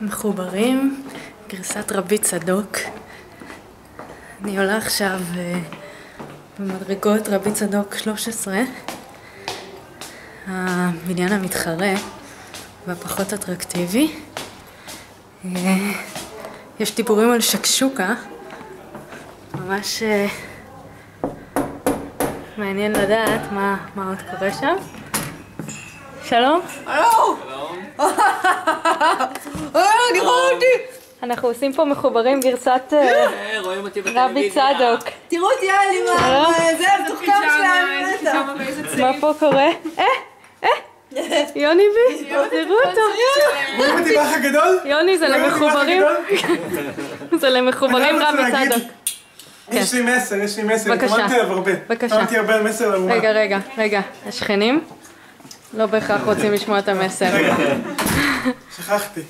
מחוברים, גרסת רבי צדוק. אני עולה עכשיו במדרגות רבי צדוק 13, הבניין המתחרה והפחות אטרקטיבי. יש דיבורים על שקשוקה, ממש מעניין לדעת מה עוד קורה שם. שלום. הלו! גירעתי! אנחנו עושים פה מחוברים גרסת רבי צדוק. תראו אותי יאללה, זה המתוחכם שלנו. מה פה קורה? יוני בי, תראו אותו. רואים אותי באח הגדול? יוני, זה למחוברים. זה למחוברים רבי צדוק. יש לי מסר, בבקשה. התאמנתי עליו הרבה. בבקשה. התאמנתי הרבה על מסר לאומה. רגע, השכנים לא בהכרח רוצים לשמוע את המסר. שכחתי.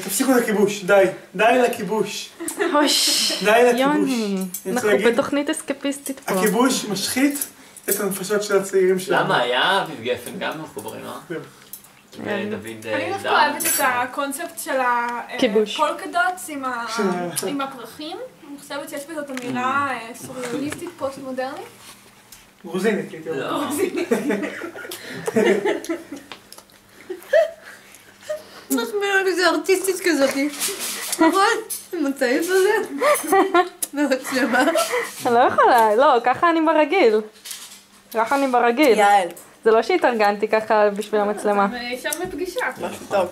תפסיקו את הכיבוש, די לכיבוש. אוש, די לכיבוש. יוני, אנחנו בתוכנית אסקפיסטית פה. הכיבוש משחית את הנפשות של הצעירים שלנו. למה? היה אביב גפן גם מחוברים, לא? דוד אני דווקא אוהבת את הקונספט של כיבוש. הפולקדוטס עם הפרחים. אני חושבת שיש בזאת אמירה סוריאליסטית פוסט-מודרנית. גרוזינית, הייתי אומר. לא. נשמע כזה ארטיסטית כזאת. נכון? עם הצעיף הזה? מאוד שלמה. אני לא יכולה, לא, ככה אני ברגיל. יעל. זה לא שהתארגנתי ככה בשביל המצלמה. שם בפגישה. משהו טוב.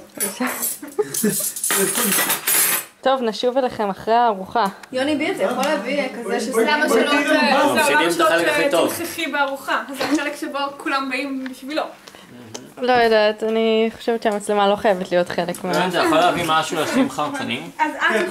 טוב, נשוב אליכם אחרי הארוחה. יוני בי, אתה יכול להביא כזה למה שלא החלק הכי טוב. תלכי בארוחה? זה החלק שבו כולם באים בשבילו. לא יודעת, אני חושבת שהמצלמה לא חייבת להיות חלק מה... אתה יכול להביא משהו לשמחה קטנים? אז את